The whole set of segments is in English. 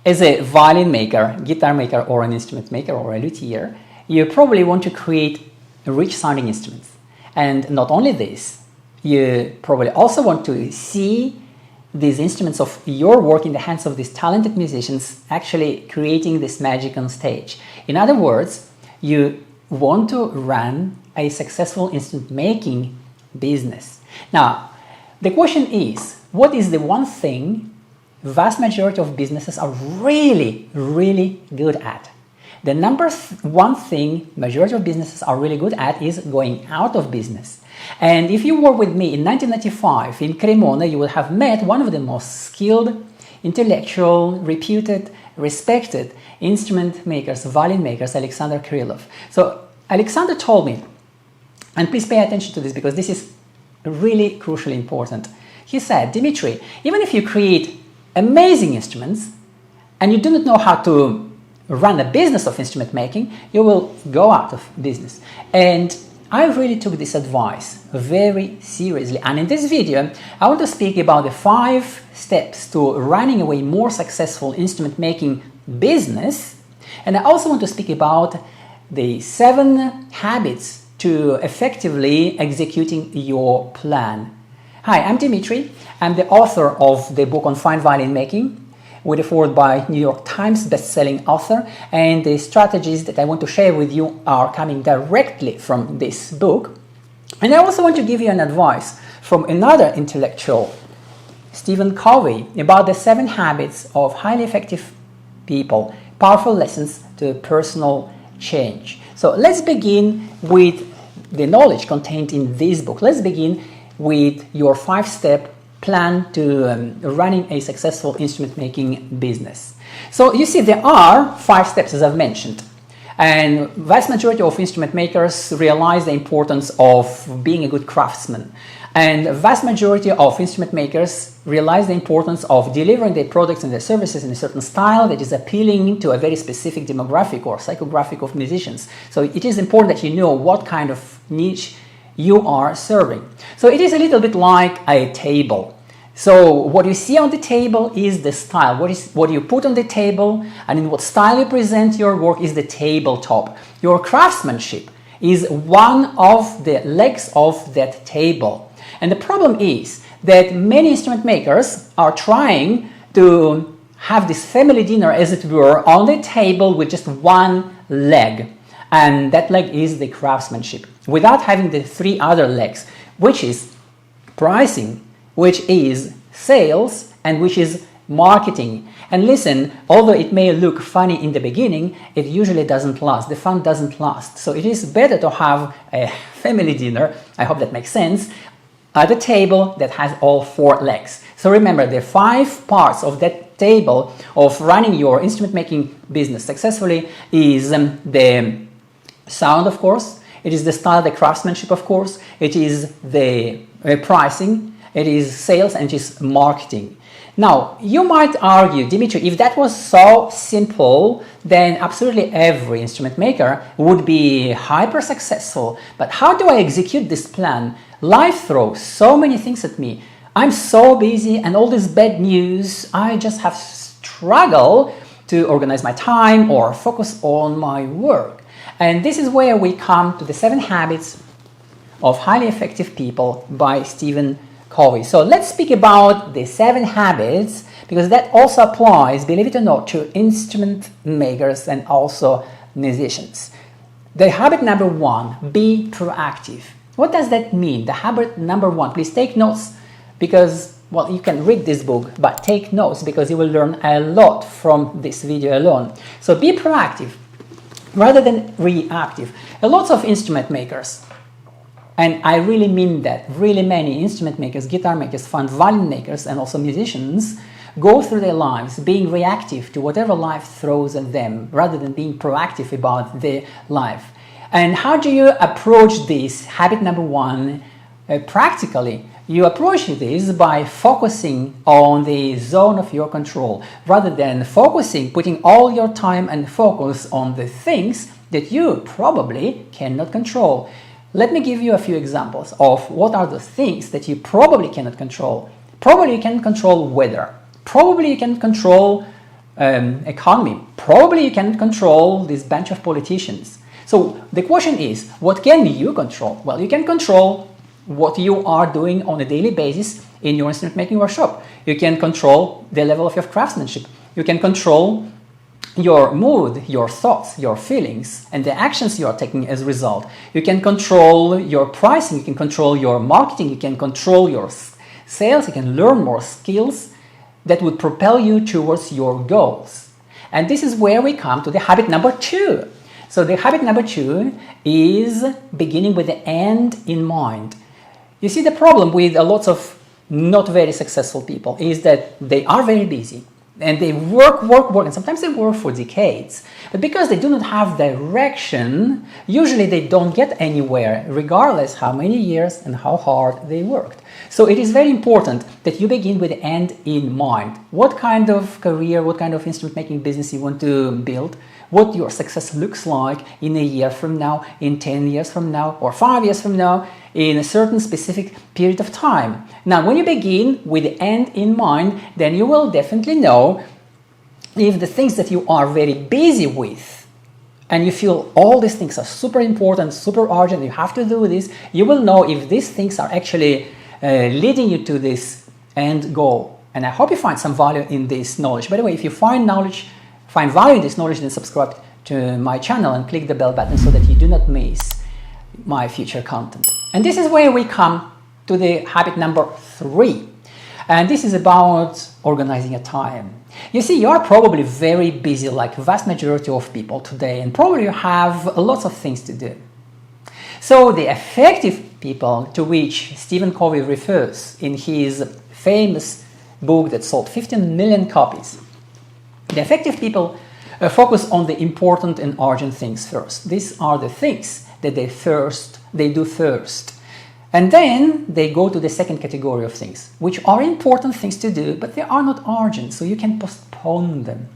As a violin maker, guitar maker, or an instrument maker, or a luthier, you probably want to create rich sounding instruments. And not only this, you probably also want to see these instruments of your work in the hands of these talented musicians actually creating this magic on stage. In other words, you want to run a successful instrument making business. Now, the question is, what is the one thing vast majority of businesses are really, really good at? The number one thing majority of businesses are really good at is going out of business. And if you were with me in 1995 in Cremonese, you would have met one of the most skilled, intellectual, reputed, respected instrument makers, violin makers, Alexander Krylov. So Alexander told me, and please pay attention to this because this is really crucially important. He said, Dimitri, even if you create amazing instruments and you do not know how to run a business of instrument making, you will go out of business. And I really took this advice very seriously. And in this video, I want to speak about the 5 steps to running a more successful instrument making business. And I also want to speak about the 7 habits to effectively executing your plan. Hi, I'm Dimitri. I'm the author of the book on Fine Violin Making, with a foreword by New York Times best-selling author, and the strategies that I want to share with you are coming directly from this book. And I also want to give you an advice from another intellectual, Stephen Covey, about the 7 habits of highly effective people, powerful lessons to personal change. So let's begin with the knowledge contained in this book. Let's begin with your 5-step plan to running a successful instrument making business. So you see, there are 5 steps, as I've mentioned, and vast majority of instrument makers realize the importance of being a good craftsman, and vast majority of instrument makers realize the importance of delivering their products and their services in a certain style that is appealing to a very specific demographic or psychographic of musicians. So it is important that you know what kind of niche you are serving. So it is a little bit like a table. So what you see on the table is the style. What you put on the table and in what style you present your work is the tabletop. Your craftsmanship is one of the legs of that table. And the problem is that many instrument makers are trying to have this family dinner, as it were, on the table with just one leg. And that leg is the craftsmanship, without having the 3 other legs, which is pricing, which is sales, and which is marketing. And listen, although it may look funny in the beginning, it usually doesn't last. The fun doesn't last. So it is better to have a family dinner, I hope that makes sense, at a table that has all 4 legs. So remember, the 5 parts of that table of running your instrument making business successfully is the sound, of course, it is the style, the craftsmanship, of course, it is the pricing, it is sales, and it is marketing. Now, you might argue, Dimitri, if that was so simple, then absolutely every instrument maker would be hyper successful. But how do I execute this plan? Life throws so many things at me. I'm so busy and all this bad news, I just have struggled to organize my time or focus on my work. And this is where we come to the 7 habits of highly effective people by Stephen Covey. So let's speak about the 7 habits, because that also applies, believe it or not, to instrument makers and also musicians. The habit number 1, be proactive. What does that mean? The habit number 1, please take notes, because, well, you can read this book, but take notes because you will learn a lot from this video alone. So be proactive rather than reactive. A lot of instrument makers, and I really mean that, really many instrument makers, guitar makers, fine violin makers, and also musicians go through their lives being reactive to whatever life throws at them rather than being proactive about their life. And how do you approach this habit number 1 practically? You approach this by focusing on the zone of your control rather than putting all your time and focus on the things that you probably cannot control. Let me give you a few examples of what are the things that you probably cannot control. Probably you can control weather. Probably you can control economy. Probably you can control this bunch of politicians. So the question is, what can you control? Well, you can control what you are doing on a daily basis in your instrument making workshop. You can control the level of your craftsmanship. You can control your mood, your thoughts, your feelings, and the actions you are taking as a result. You can control your pricing, you can control your marketing, you can control your sales, you can learn more skills that would propel you towards your goals. And this is where we come to the habit number 2. So the habit number 2 is beginning with the end in mind. You see, the problem with a lot of not very successful people is that they are very busy and they work, and sometimes they work for decades. But because they do not have direction, usually they don't get anywhere, regardless how many years and how hard they worked. So it is very important that you begin with the end in mind. What kind of career, what kind of instrument making business you want to build, what your success looks like in a year from now, in 10 years from now, or 5 years from now, in a certain specific period of time. Now, when you begin with the end in mind, then you will definitely know if the things that you are very busy with, and you feel all these things are super important, super urgent, you have to do this, you will know if these things are actually leading you to this end goal. And I hope you find some value in this knowledge. By the way, if you find value in this knowledge, then subscribe to my channel and click the bell button so that you do not miss my future content. And this is where we come to the habit number 3. And this is about organizing your time. You see, you are probably very busy like vast majority of people today, and probably you have lots of things to do. So the effective people, to which Stephen Covey refers in his famous book that sold 15 million copies, the effective people focus on the important and urgent things first. These are the things that they do first. And then they go to the second category of things, which are important things to do, but they are not urgent, so you can postpone them.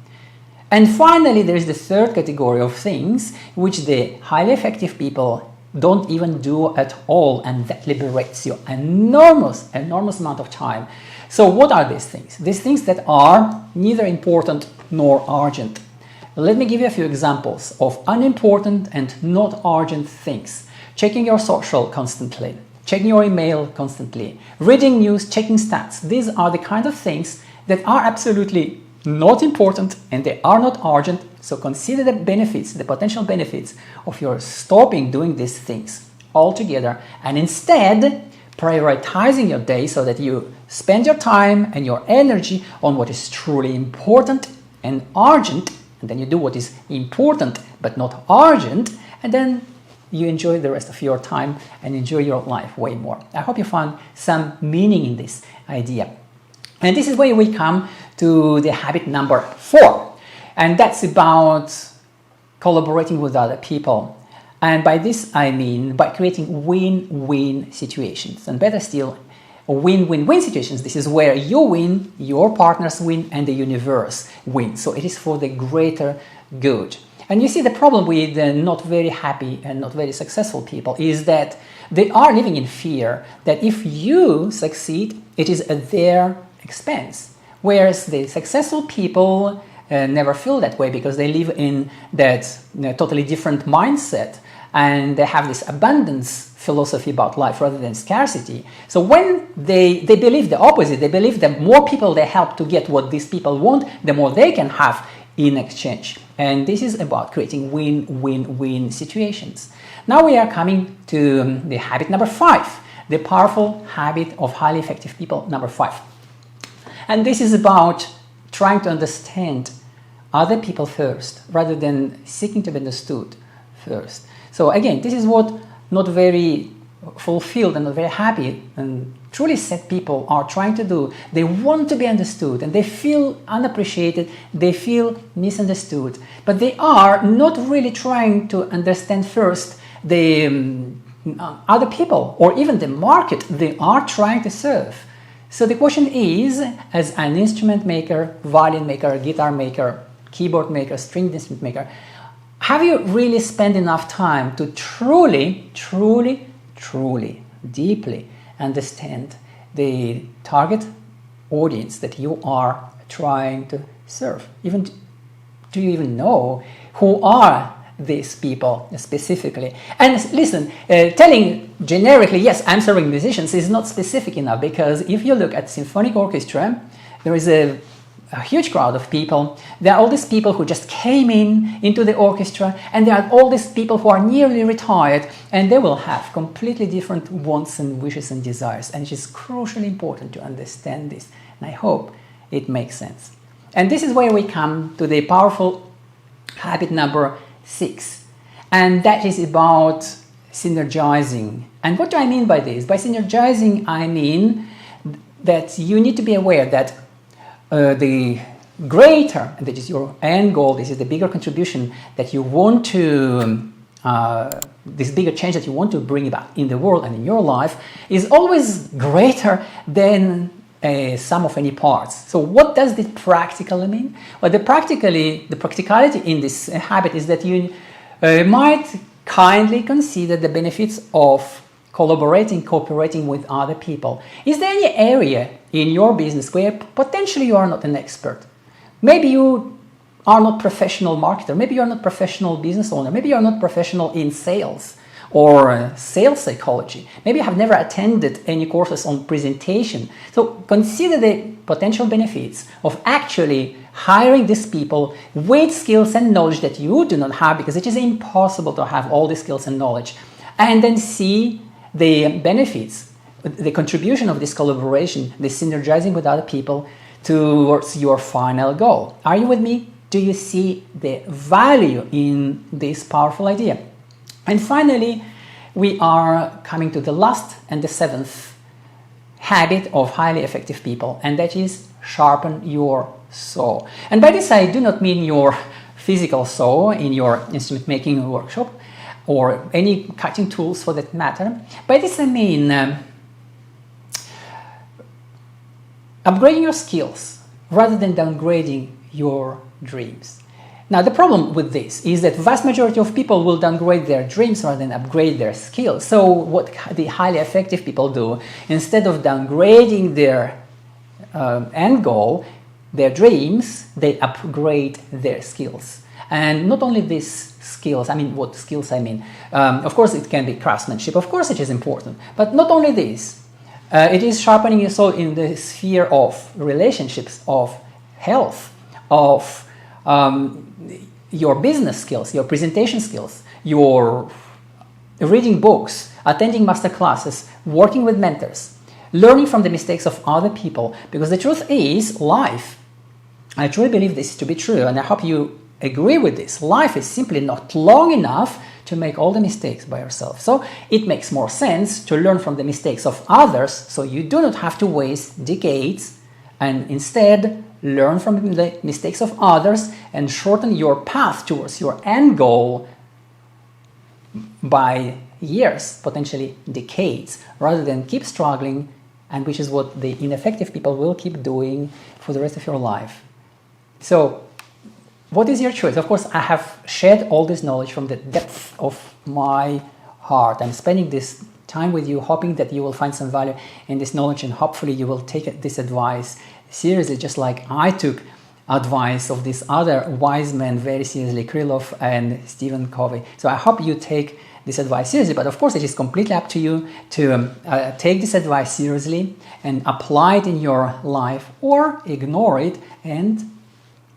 And finally, there is the third category of things, which the highly effective people don't even do at all, and that liberates you enormous amount of time. So what are these things? These things that are neither important nor urgent. Let me give you a few examples of unimportant and not urgent things. Checking your social constantly, checking your email constantly, reading news, checking stats. These are the kind of things that are absolutely not important and they are not urgent. So consider the benefits, the potential benefits of your stopping doing these things altogether and instead prioritizing your day so that you spend your time and your energy on what is truly important and urgent, and then you do what is important but not urgent, and then you enjoy the rest of your time and enjoy your life way more. I hope you found some meaning in this idea. And this is where we come to the habit number 4, and that's about collaborating with other people. And by this I mean by creating win-win situations, and better still, win-win-win situations. This is where you win, your partners win, and the universe wins. So it is for the greater good. And you see, the problem with not very happy and not very successful people is that they are living in fear that if you succeed, it is at their expense. Whereas the successful people never feel that way because they live in that totally different mindset, and they have this abundance philosophy about life rather than scarcity. So when they believe the opposite, they believe that more people they help to get what these people want, the more they can have in exchange. And this is about creating win-win-win situations. Now we are coming to the habit number 5, the powerful habit of highly effective people, number 5. And this is about trying to understand other people first rather than seeking to be understood first. So again, this is what not very fulfilled and not very happy and truly sad people are trying to do. They want to be understood and they feel unappreciated, they feel misunderstood, but they are not really trying to understand first the other people or even the market they are trying to serve. So the question is, as an instrument maker, violin maker, guitar maker, keyboard maker, stringed instrument maker, have you really spent enough time to truly, deeply understand the target audience that you are trying to serve? Do you even know who are these people specifically? And listen, telling generically, yes, I'm serving musicians is not specific enough, because if you look at symphonic orchestra, there is a huge crowd of people. There are all these people who just came into the orchestra, and there are all these people who are nearly retired, and they will have completely different wants and wishes and desires, and it is crucially important to understand this, and I hope it makes sense. And this is where we come to the powerful habit number 6, and that is about synergizing. And what do I mean by this? By synergizing, I mean that you need to be aware that the greater, that is your end goal, this is the bigger contribution that you want to, this bigger change that you want to bring about in the world and in your life, is always greater than a sum of any parts. So what does this practically mean? Well, the practicality in this habit is that you might kindly consider the benefits of cooperating with other people. Is there any area in your business where potentially you are not an expert? Maybe you are not professional marketer, maybe you are not professional business owner, maybe you are not professional in sales or sales psychology. Maybe you have never attended any courses on presentation. So consider the potential benefits of actually hiring these people with skills and knowledge that you do not have, because it is impossible to have all the skills and knowledge, and then see the benefits, the contribution of this collaboration, the synergizing with other people towards your final goal. Are you with me? Do you see the value in this powerful idea? And finally, we are coming to the last and the 7th habit of highly effective people, and that is sharpen your saw. And by this I do not mean your physical saw in your instrument making workshop, or any cutting tools for that matter. By this I mean upgrading your skills rather than downgrading your dreams. Now, the problem with this is that the vast majority of people will downgrade their dreams rather than upgrade their skills. So what the highly effective people do, instead of downgrading their end goal, their dreams, they upgrade their skills. And not only these skills, I mean, what skills I mean? Of course, it can be craftsmanship. Of course, it is important. But not only this, it is sharpening your soul in the sphere of relationships, of health, of your business skills, your presentation skills, your reading books, attending master classes, working with mentors, learning from the mistakes of other people. Because the truth is, life, I truly believe this to be true, and I hope you agree with this, life is simply not long enough to make all the mistakes by yourself. So it makes more sense to learn from the mistakes of others, so you do not have to waste decades, and instead learn from the mistakes of others and shorten your path towards your end goal by years, potentially decades, rather than keep struggling, and which is what the ineffective people will keep doing for the rest of your life. So what is your choice? Of course, I have shared all this knowledge from the depth of my heart. I'm spending this time with you, hoping that you will find some value in this knowledge, and hopefully you will take this advice seriously, just like I took advice of these other wise men very seriously, Krylov and Stephen Covey. So I hope you take this advice seriously, but of course it is completely up to you to take this advice seriously and apply it in your life, or ignore it and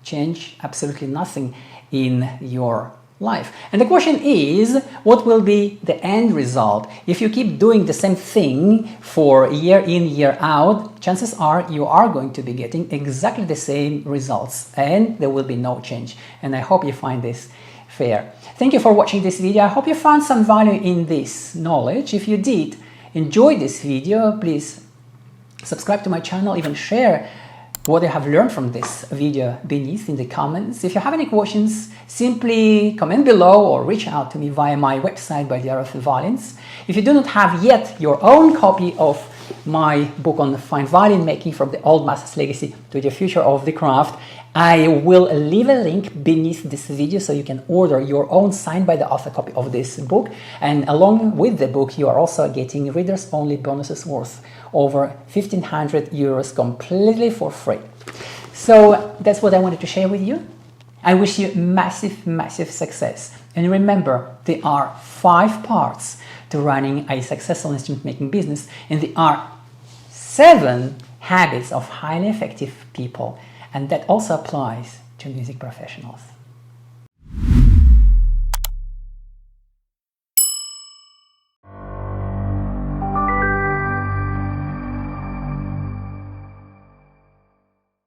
change absolutely nothing in your life. And the question is, what will be the end result? If you keep doing the same thing for year in, year out, chances are you are going to be getting exactly the same results, and there will be no change. And I hope you find this fair. Thank you for watching this video. I hope you found some value in this knowledge. If you did enjoy this video, please subscribe to my channel, even share what you have learned from this video beneath in the comments. If you have any questions, simply comment below or reach out to me via my website, Badiarov Violins. If you do not have yet your own copy of my book on fine violin making, from the old master's legacy to the future of the craft, I will leave a link beneath this video so you can order your own signed by the author copy of this book. And along with the book, you are also getting readers only bonuses worth over 1,500 euros completely for free. So that's what I wanted to share with you. I wish you massive, massive success. And remember, there are 5 parts to running a successful instrument making business, and there are 7 habits of highly effective people, and that also applies to music professionals.